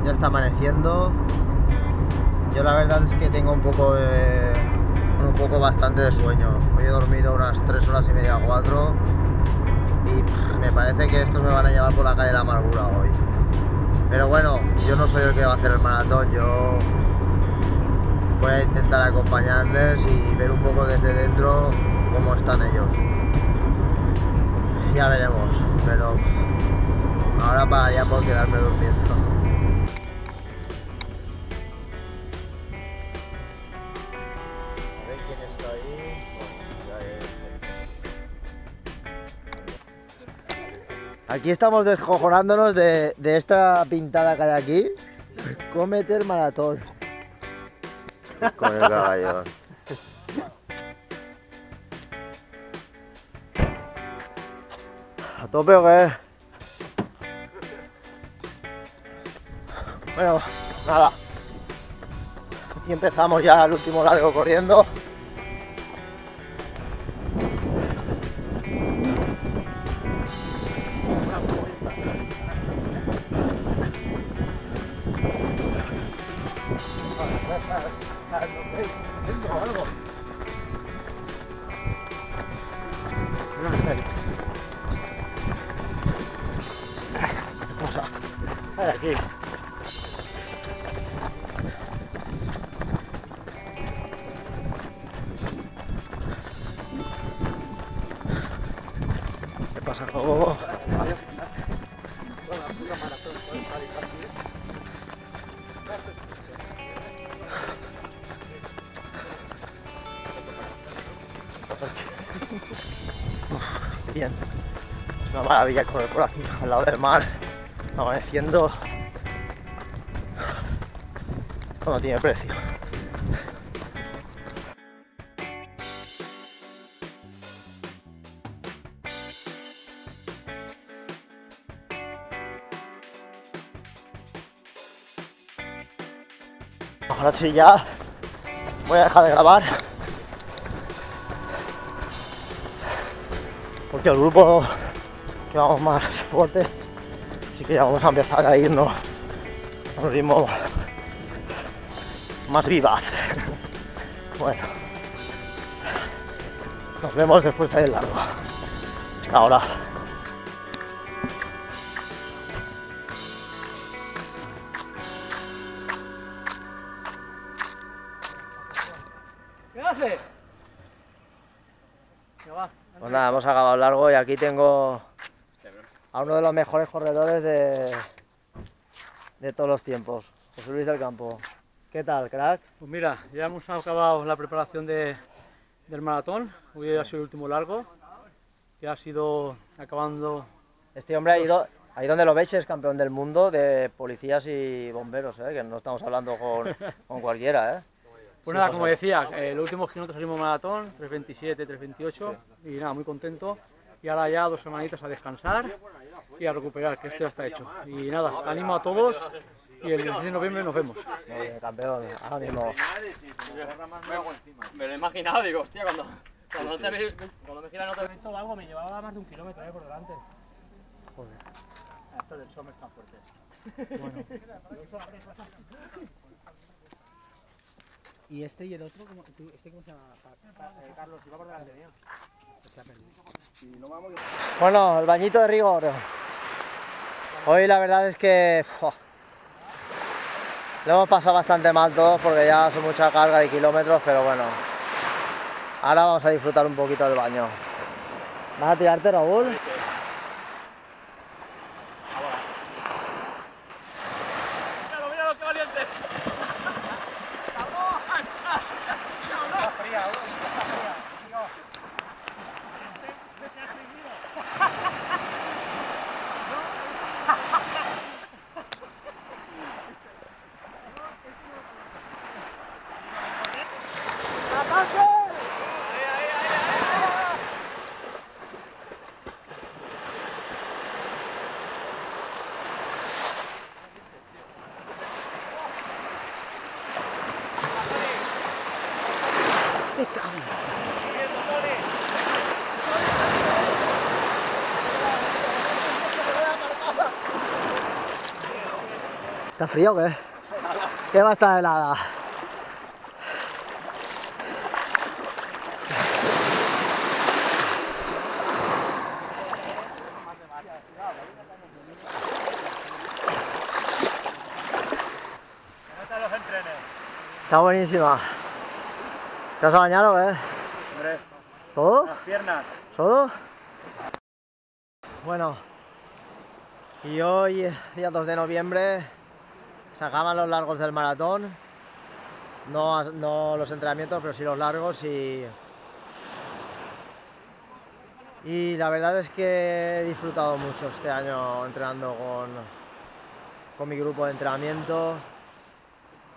ya está amaneciendo. Yo la verdad es que tengo un poco bastante de sueño. Hoy he dormido unas 3 horas y media, 4, y me parece que estos me van a llevar por la calle de la amargura hoy. Pero bueno, yo no soy el que va a hacer el maratón, yo voy a intentar acompañarles y ver un poco desde dentro cómo están ellos. Ya veremos, pero ahora pararía por quedarme durmiendo. A ver quién está ahí. Aquí estamos descojonándonos de esta pintada que hay aquí. Cómete el maratón. Con el caballón. ¿A tope o qué? Bueno, nada. Aquí empezamos ya el último largo corriendo. Aquí. ¿Qué pasa, Jobo? Bien, es una maravilla correr por aquí, al lado del mar, amaneciendo. Esto no tiene precio. Ahora sí, ya voy a dejar de grabar porque el grupo que vamos más fuerte, así que ya vamos a empezar a irnos a un ritmo más vivaz. Bueno, nos vemos después del largo. Hasta ahora. ¿Qué haces? Pues nada, hemos acabado el largo y aquí tengo a uno de los mejores corredores de todos los tiempos, José Luis del Campo. ¿Qué tal, crack? Pues mira, ya hemos acabado la preparación del maratón. Hoy ha sido el último largo. Ya ha sido acabando. Este hombre ha ido, ahí donde lo veis, es campeón del mundo de policías y bomberos, que no estamos hablando con cualquiera. Pues nada, como decía, los últimos kilómetros salimos maratón, 3.27, 3.28, y nada, muy contento. Y ahora ya 2 semanitas a descansar y a recuperar, que esto ya está hecho. Y nada, animo a todos y el 16 de noviembre nos vemos. Muy bien, campeón, ánimo. Me lo he imaginado, digo, hostia, cuando me giran otro... Esto algo me llevaba más de 1 kilómetro por delante. Joder. Estos del SOM están fuertes. Bueno. ¿Y este y el otro? ¿Cómo se llama? Carlos, iba por delante mío. Bueno, el bañito de rigor. Hoy la verdad es que lo hemos pasado bastante mal todos porque ya son mucha carga de kilómetros, pero bueno, ahora vamos a disfrutar un poquito del baño. ¿Vas a tirarte, Raúl? ¡Míralo, qué valiente! ¿Está frío o qué? ¿Qué va a estar helada? Está buenísima. ¿Te vas a bañar o qué? Hombre, ¿Todo? las piernas. ¿Solo? Bueno, y hoy, día 2 de noviembre, se acaban los largos del maratón. No los entrenamientos, pero sí los largos. Y la verdad es que he disfrutado mucho este año entrenando con mi grupo de entrenamiento.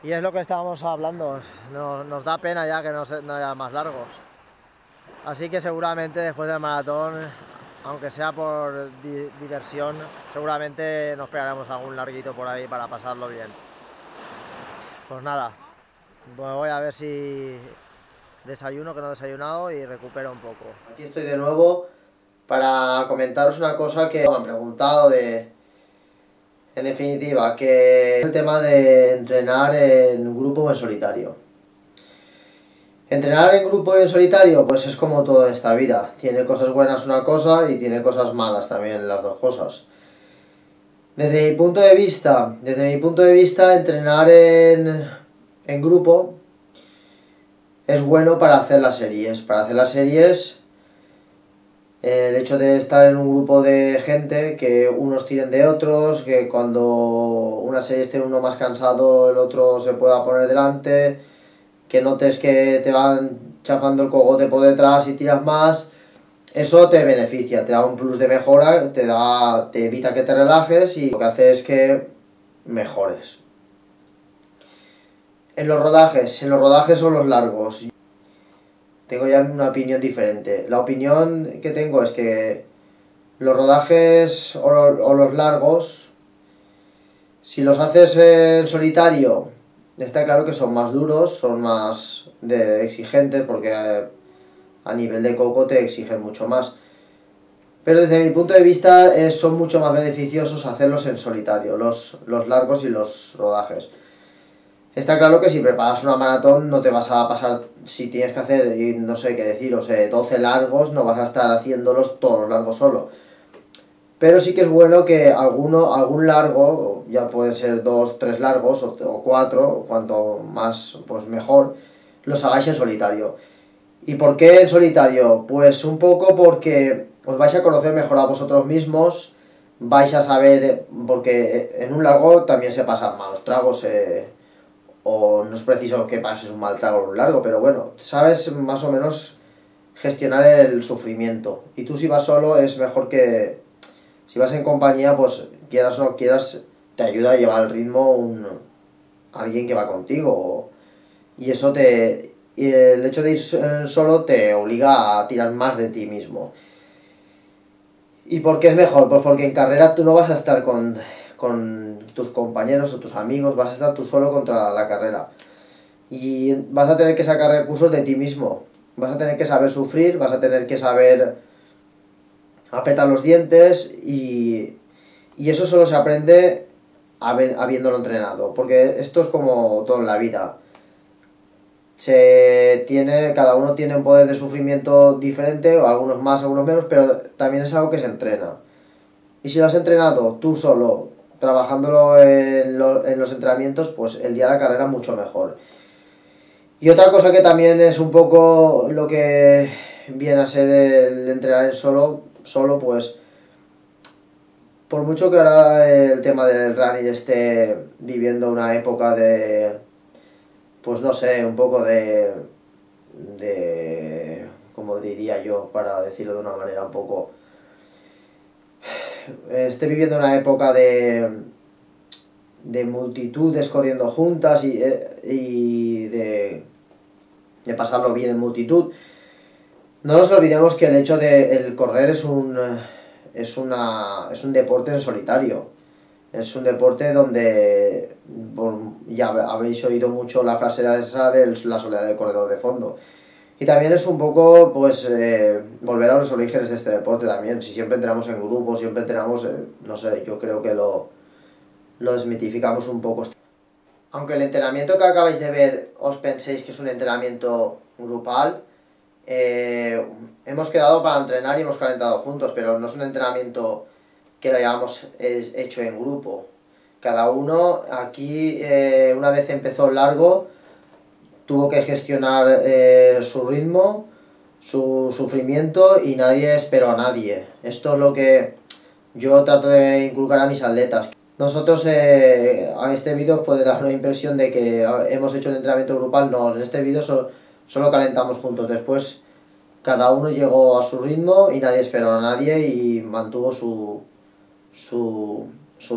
Y es lo que estábamos hablando, nos da pena ya que no haya más largos. Así que seguramente después del maratón, aunque sea por diversión, seguramente nos pegaremos algún larguito por ahí para pasarlo bien. Pues nada, me voy a ver si desayuno, que no he desayunado, y recupero un poco. Aquí estoy de nuevo para comentaros una cosa que me han preguntado en definitiva, que es el tema de entrenar en grupo o en solitario. Entrenar en grupo y en solitario, pues es como todo en esta vida. Tiene cosas buenas una cosa y tiene cosas malas también las dos cosas. Desde mi punto de vista, entrenar en grupo es bueno para hacer las series. Para hacer las series, el hecho de estar en un grupo de gente, que unos tiren de otros, que cuando una serie esté uno más cansado, el otro se pueda poner delante, que notes que te van chafando el cogote por detrás y tiras más, eso te beneficia, te da un plus de mejora, te evita que te relajes y lo que hace es que mejores. En los rodajes o los largos, tengo ya una opinión diferente. La opinión que tengo es que los rodajes o los largos, si los haces en solitario, está claro que son más duros, son más exigentes, porque a nivel de coco te exigen mucho más. Pero desde mi punto de vista son mucho más beneficiosos hacerlos en solitario, los largos y los rodajes. Está claro que si preparas una maratón no te vas a pasar, si tienes que hacer, no sé qué deciros, 12 largos, no vas a estar haciéndolos todos los largos solo. Pero sí que es bueno que algún largo, ya pueden ser 2, 3 largos o 4, cuanto más pues mejor, los hagáis en solitario. ¿Y por qué en solitario? Pues un poco porque os vais a conocer mejor a vosotros mismos, vais a saber, porque en un largo también se pasan malos tragos, o no es preciso que pases un mal trago en un largo, pero bueno, sabes más o menos gestionar el sufrimiento. Y tú si vas solo es mejor que, si vas en compañía, pues quieras o no quieras, te ayuda a llevar el ritmo alguien que va contigo. Y eso y el hecho de ir solo te obliga a tirar más de ti mismo. ¿Y por qué es mejor? Pues porque en carrera tú no vas a estar con tus compañeros o tus amigos, vas a estar tú solo contra la carrera. Y vas a tener que sacar recursos de ti mismo. Vas a tener que saber sufrir, vas a tener que saber apretar los dientes y eso solo se aprende habiéndolo entrenado. Porque esto es como todo en la vida. Cada uno tiene un poder de sufrimiento diferente, o algunos más, algunos menos, pero también es algo que se entrena. Y si lo has entrenado tú solo, trabajándolo en los entrenamientos, pues el día de la carrera mucho mejor. Y otra cosa que también es un poco lo que viene a ser el entrenar en solo, pues por mucho que ahora el tema del running esté viviendo una época de, pues no sé, un poco de como diría yo, para decirlo de una manera un poco, esté viviendo una época de multitudes corriendo juntas y de pasarlo bien en multitud. No nos olvidemos que el hecho de el correr es un deporte en solitario. Es un deporte donde ya habréis oído mucho la frase esa de la soledad del corredor de fondo. Y también es un poco, pues, volver a los orígenes de este deporte también. Si siempre entrenamos en grupo, siempre entrenamos, no sé, yo creo que lo lo desmitificamos un poco. Aunque el entrenamiento que acabáis de ver os penséis que es un entrenamiento grupal, hemos quedado para entrenar y hemos calentado juntos, pero no es un entrenamiento que lo hayamos hecho en grupo. Cada uno aquí, una vez empezó el largo, tuvo que gestionar su ritmo, su sufrimiento, y nadie esperó a nadie. Esto es lo que yo trato de inculcar a mis atletas. Nosotros a este vídeo os puede dar una impresión de que hemos hecho un entrenamiento grupal. No, en este vídeo solo calentamos juntos. Después cada uno llegó a su ritmo y nadie esperó a nadie y mantuvo su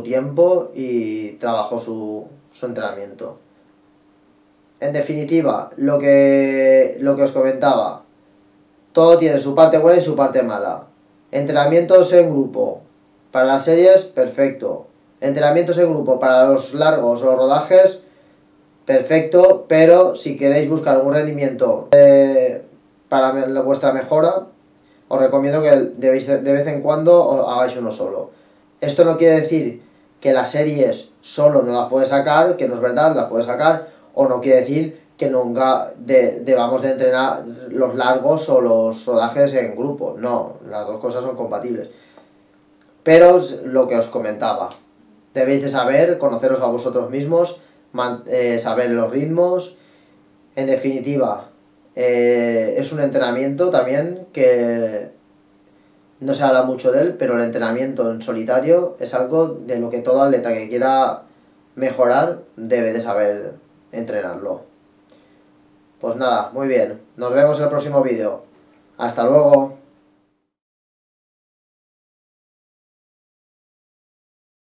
tiempo y trabajó su entrenamiento. En definitiva, lo que os comentaba, todo tiene su parte buena y su parte mala. Entrenamientos en grupo para las series, perfecto. Entrenamientos en grupo para los largos o los rodajes, perfecto, pero si queréis buscar algún rendimiento para vuestra mejora, os recomiendo que de vez en cuando hagáis uno solo. Esto no quiere decir que las series solo no las puedes sacar, que no es verdad, las puedes sacar, o no quiere decir que nunca debamos de entrenar los largos o los rodajes en grupo. No, las dos cosas son compatibles. Pero lo que os comentaba, debéis de saber, conoceros a vosotros mismos, saber los ritmos. En definitiva, es un entrenamiento también que no se habla mucho de él, pero el entrenamiento en solitario es algo de lo que todo atleta que quiera mejorar debe de saber entrenarlo. Pues nada, muy bien, nos vemos en el próximo vídeo. Hasta luego.